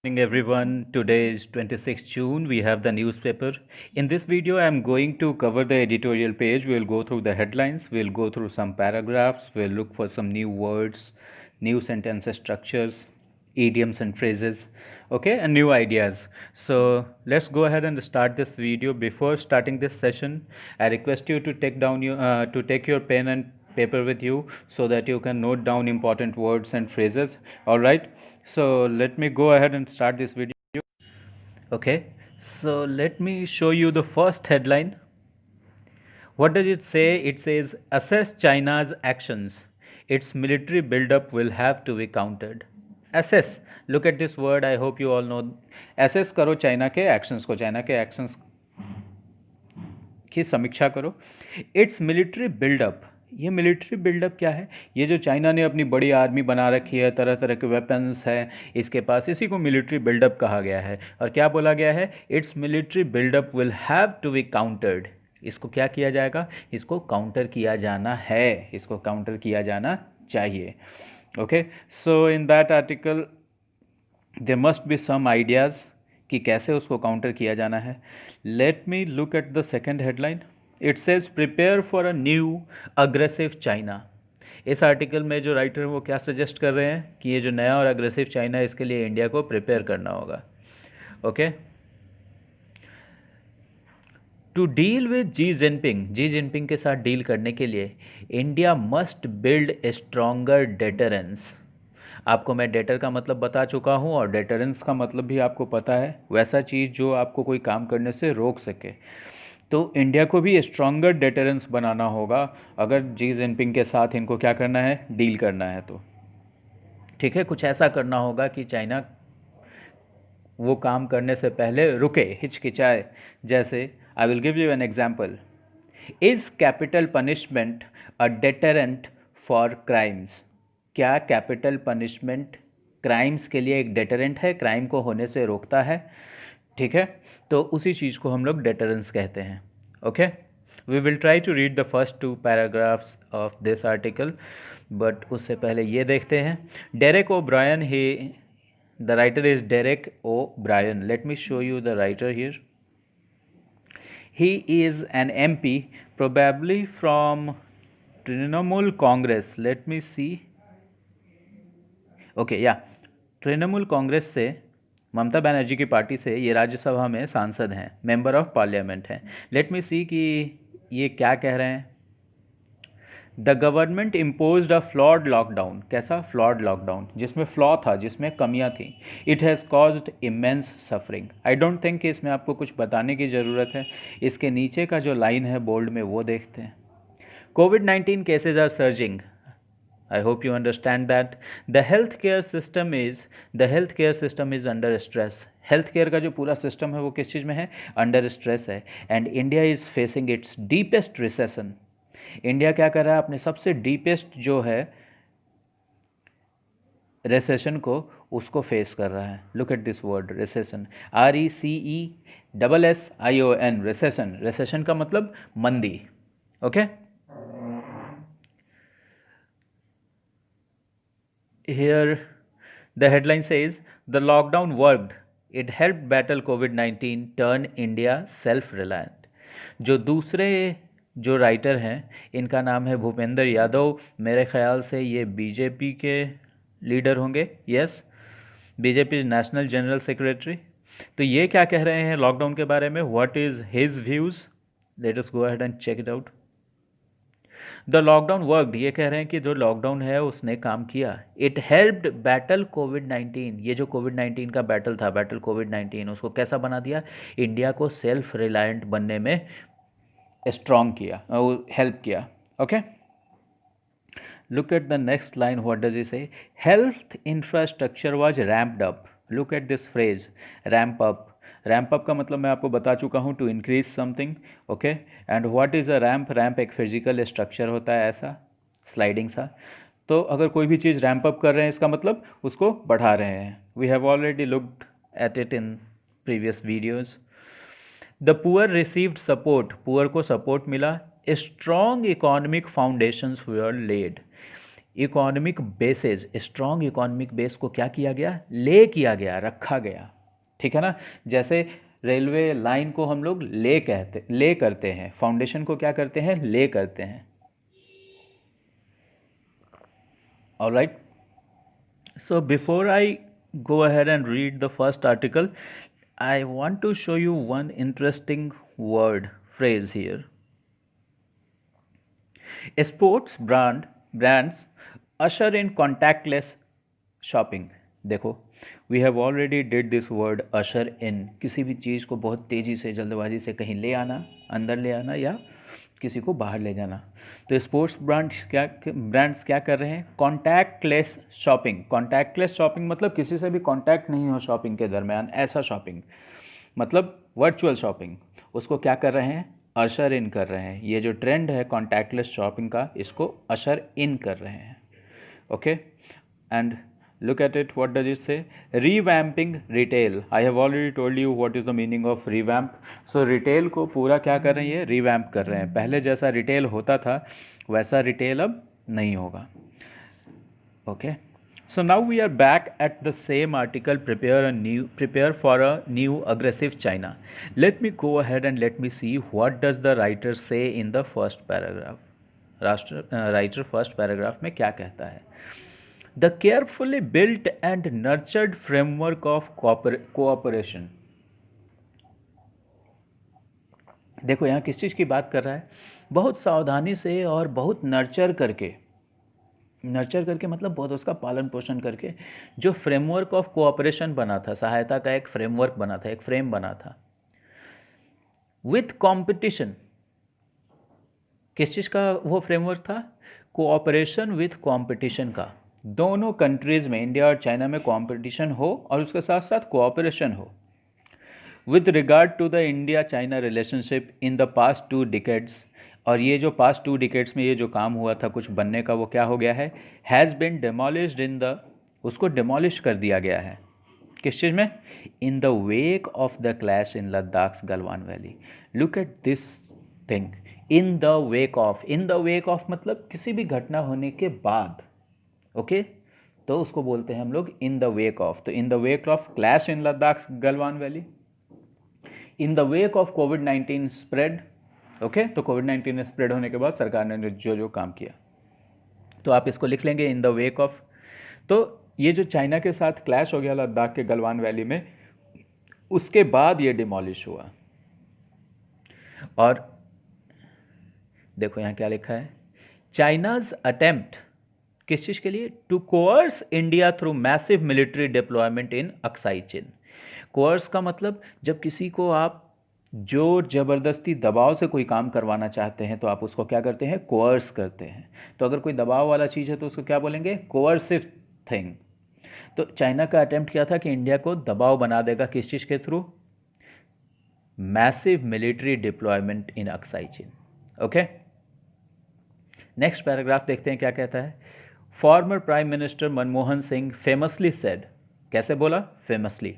Morning everyone. Today is 26th June. We have the newspaper. In this video, I am going to cover the editorial page. We'll go through the headlines. We'll go through some paragraphs. We'll look for some new words, new sentence structures, idioms and phrases, okay, and new ideas. So let's go ahead and start this video. Before starting this session, I request you to take your pen and paper with you so that you can note down important words and phrases. All right, so let me go ahead and start this video. Okay, so let me show you the first headline. What does it say? It says assess China's actions. Its military buildup will have to be countered. Assess. Look at this word. I hope you all know. Assess करो China के actions को, China के actions की समीक्षा करो. It's military buildup. ये military buildup क्या है? ये जो चाइना ने अपनी बड़ी आर्मी बना रखी है, तरह तरह के वेपन्स हैं इसके पास, इसी को मिलिट्री बिल्डअप कहा गया है. और क्या बोला गया है? It's military buildup will have to be countered. इसको क्या किया जाएगा? इसको काउंटर किया जाना है, इसको काउंटर किया जाना चाहिए. Okay, so in that article there must be some ideas कि कैसे उसको काउंटर किया जाना है. Let me look at the second headline. It says prepare for a new aggressive China. इस आर्टिकल में जो राइटर है वो क्या सजेस्ट कर रहे हैं कि ये जो नया और अग्रेसिव चाइना है इसके लिए इंडिया को प्रिपेयर करना होगा. Okay, to deal with Xi Jinping के साथ डील करने के लिए India must build a stronger deterrence. आपको मैं डेटर का मतलब बता चुका हूँ और डेटरेंस का मतलब भी आपको पता है, वैसा चीज़ जो आपको कोई काम करने से रोक सके. तो इंडिया को भी स्ट्रॉन्गर डेटरेंस बनाना होगा अगर जी जिनपिंग के साथ इनको क्या करना है, डील करना है. तो ठीक है, कुछ ऐसा करना होगा कि चाइना वो काम करने से पहले रुके, हिचकिचाए. जैसे I will give you an example. Is capital punishment a deterrent for crimes. क्या कैपिटल पनिशमेंट क्राइम्स के लिए एक डेटरेंट है, क्राइम को होने से रोकता है? ठीक है, तो उसी चीज़ को हम लोग डेटरेंस कहते हैं. Okay, we will try to read the first two paragraphs of this article, but उससे पहले ये देखते हैं. Derek O'Brien, he the writer is Derek O'Brien. Let me show you the writer here. He is an MP, probably from Trinamool Congress. Let me see. Okay, yeah. Trinamool Congress से, ममता बनर्जी की party से ये राज्यसभा में सांसद हैं, member of parliament हैं. Let me सी कि ये क्या कह रहे हैं. The government imposed a flawed lockdown. कैसा फ्लॉड लॉकडाउन? जिसमें फ्लॉ था, जिसमें कमियां थी. It has caused immense suffering. I don't think कि इसमें आपको कुछ बताने की ज़रूरत है. इसके नीचे का जो लाइन है बोल्ड में वो देखते हैं. COVID-19 cases are surging. I hope you understand that. The healthcare system is under stress. Health care का जो पूरा सिस्टम है वो किस चीज़ में है? अंडर स्ट्रेस है. And India is facing it's deepest recession. India क्या कर रहा है? अपने सबसे डीपेस्ट जो है रिसेशन को, उसको फेस कर रहा है. Look at this word recession. RECESSION, recession. Recession का मतलब मंदी. Okay, here the headline says the lockdown worked. It helped battle COVID-19, turn India self-reliant. जो दूसरे जो राइटर हैं इनका नाम है भूपेंद्र यादव. मेरे ख्याल से ये बीजेपी के लीडर होंगे. Yes, BJP is national general secretary. तो ये क्या कह रहे हैं लॉकडाउन के बारे में? What is his views? Let us go ahead and check it out. The lockdown worked. ये कह रहे हैं कि जो लॉकडाउन है उसने काम किया. इट हेल्प्ड बैटल कोविड-19. ये जो कोविड-19 का बैटल था, बैटल कोविड-19, उसको कैसा बना दिया? इंडिया को सेल्फ रिलायंट बनने में स्ट्रॉन्ग किया, हेल्प किया. Okay, look at the next line. What does he say? Health infrastructure was ramped up. Look at this phrase, ramp up. Ramp up का मतलब मैं आपको बता चुका हूँ, to increase something. Okay, and what is a ramp? Ramp एक physical structure होता है, ऐसा स्लाइडिंग सा. तो अगर कोई भी चीज़ रैम्प अप कर रहे हैं इसका मतलब उसको बढ़ा रहे हैं. We have already looked at it in previous videos. The poor received support. Poor को सपोर्ट मिला. Strong economic foundations were laid. Economic bases, strong economic base को क्या किया गया, ले किया गया, रखा गया, ठीक है ना। जैसे रेलवे लाइन को हम लोग ले करते हैं, फाउंडेशन को क्या करते हैं, ले करते हैं। Alright, so before I go ahead and read the first article, I want to show you one interesting word phrase here. Sports brands usher in contactless shopping. देखो, we have already did this word usher in, किसी भी चीज़ को बहुत तेज़ी से, जल्दबाजी से कहीं ले आना, अंदर ले आना या किसी को बाहर ले जाना। तो स्पोर्ट्स ब्रांड्स क्या कर रहे हैं, कॉन्टैक्टलेस शॉपिंग। कॉन्टैक्टलेस शॉपिंग मतलब किसी से भी कॉन्टैक्ट नहीं हो शॉपिंग के दरमियान, ऐसा शॉपिंग मतलब वर्चुअल शॉपिंग, उसको क्या कर रहे हैं, अशर इन कर रहे हैं। ये जो ट्रेंड है कॉन्टैक्टलेस शॉपिंग का, इसको अशर इन कर रहे हैं। Okay, and look at it, what does it say, revamping retail. I have already told you what is the meaning of revamp. So retail को पूरा क्या कर रहे हैं, ये revamp कर रहे हैं। पहले जैसा retail होता था वैसा retail अब नहीं होगा। Okay, so now we are back at the same article, prepare for a new aggressive China. Let me go ahead and let me see what does the writer say in the first paragraph. Writer first paragraph में क्या कहता है, the carefully built and nurtured framework of cooperation. देखो यहाँ किस चीज़ की बात कर रहा है, बहुत सावधानी से और बहुत नर्चर करके मतलब बहुत उसका पालन पोषण करके जो फ्रेमवर्क ऑफ कोऑपरेशन बना था, सहायता का एक फ्रेमवर्क बना था, एक फ्रेम बना था, विथ कॉम्पिटिशन। किस चीज़ का वो फ्रेमवर्क था, कोऑपरेशन विथ कॉम्पिटिशन का। दोनों कंट्रीज़ में, इंडिया और चाइना में कॉम्पिटिशन हो और उसके साथ साथ कोऑपरेशन हो। With regard to the India China relationship in the past 2 decades, और ये जो पास्ट 2 डिकेड्स में ये जो काम हुआ था कुछ बनने का, वो क्या हो गया है, हैज़ बिन डेमोलिश्ड इन द, उसको डेमोलिश कर दिया गया है। किस चीज़ में, इन the wake of the clash in Ladakh Galwan valley. Look at this thing, in the wake of, in the wake of मतलब किसी भी घटना होने के बाद। ओके, तो उसको बोलते हैं हम लोग इन द वेक ऑफ। तो in the wake of clash in Ladakh Galwan valley, in the wake of कोविड-19 स्प्रेड। ओके, तो कोविड-19 स्प्रेड होने के बाद सरकार ने जो काम किया, तो आप इसको लिख लेंगे इन द वेक ऑफ। तो ये जो चाइना के साथ क्लैश हो गया लद्दाख के गलवान वैली में, उसके बाद ये डिमोलिश हुआ। और देखो यहाँ क्या लिखा है, चाइनाज अटेम्प्ट, किस चीज़ के लिए, to coerce India through massive military deployment in Aksai Chin. Coerce का मतलब जब किसी को आप जोर ज़बरदस्ती दबाव से कोई काम करवाना चाहते हैं तो आप उसको क्या करते हैं, कोर्स करते हैं। तो अगर कोई दबाव वाला चीज़ है तो उसको क्या बोलेंगे, कोर्सिव थिंग। तो चाइना का अटेम्प्ट किया था कि इंडिया को दबाव बना देगा, किस चीज़ के through, massive military deployment in Aksai chin. Okay, next paragraph देखते हैं क्या कहता है। Former prime minister Manmohan Singh famously said, कैसे बोला, फेमसली,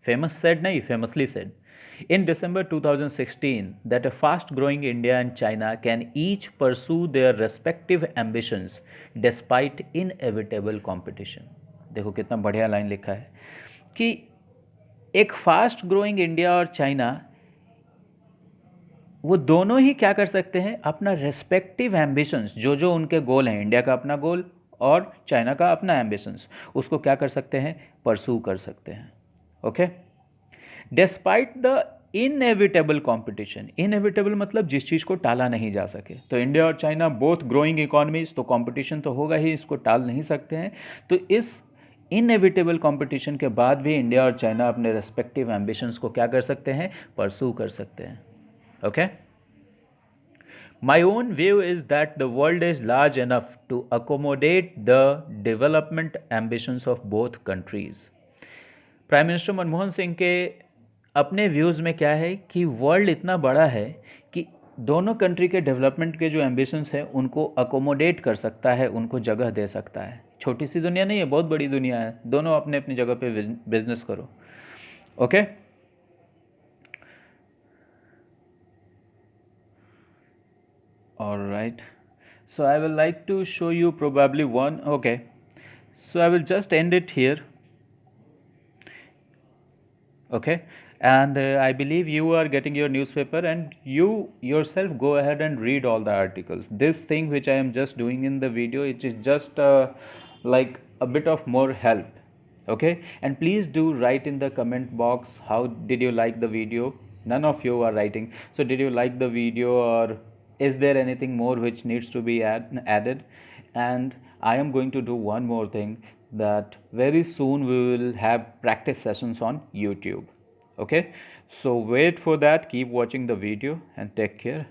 फेमस सेड नहीं, famously said, in December 2016 that a fast growing India and China can each pursue their respective ambitions despite inevitable competition। देखो कितना बढ़िया लाइन लिखा है कि एक फास्ट ग्रोइंग इंडिया और चाइना, वो दोनों ही क्या कर सकते हैं, अपना रेस्पेक्टिव एम्बिशंस, जो जो उनके गोल हैं, इंडिया का अपना गोल और चाइना का अपना एम्बिशंस, उसको क्या कर सकते हैं, परसू कर सकते हैं। Okay, despite the inevitable competition. Inevitable मतलब जिस चीज़ को टाला नहीं जा सके। तो इंडिया और चाइना बोथ ग्रोइंग इकोनॉमीज, तो कंपटीशन तो होगा ही, इसको टाल नहीं सकते हैं। तो इस इनएविटेबल कंपटीशन के बाद भी इंडिया और चाइना अपने रेस्पेक्टिव एम्बिशंस को क्या कर सकते हैं, परसू कर सकते हैं। Okay, my own view is that the world is large enough to accommodate the development ambitions of both countries. Prime minister Manmohan Singh के अपने व्यूज़ में क्या है कि वर्ल्ड इतना बड़ा है कि दोनों कंट्री के डेवलपमेंट के जो एम्बिशंस हैं उनको अकोमोडेट कर सकता है, उनको जगह दे सकता है। छोटी सी दुनिया नहीं है, बहुत बड़ी दुनिया है, दोनों अपने अपनी जगह पे बिजनेस करो। Okay, alright, So I will like to show you probably one. Okay, so I will just end it here. Okay, and I believe you are getting your newspaper and you yourself go ahead and read all the articles. This thing which I am just doing in the video, it is just like a bit of more help. Okay, and please do write in the comment box how did you like the video. None of you are writing, so did you like the video, or is there anything more which needs to be added? And I am going to do one more thing, that very soon we will have practice sessions on YouTube. Okay, so wait for that, keep watching the video and take care.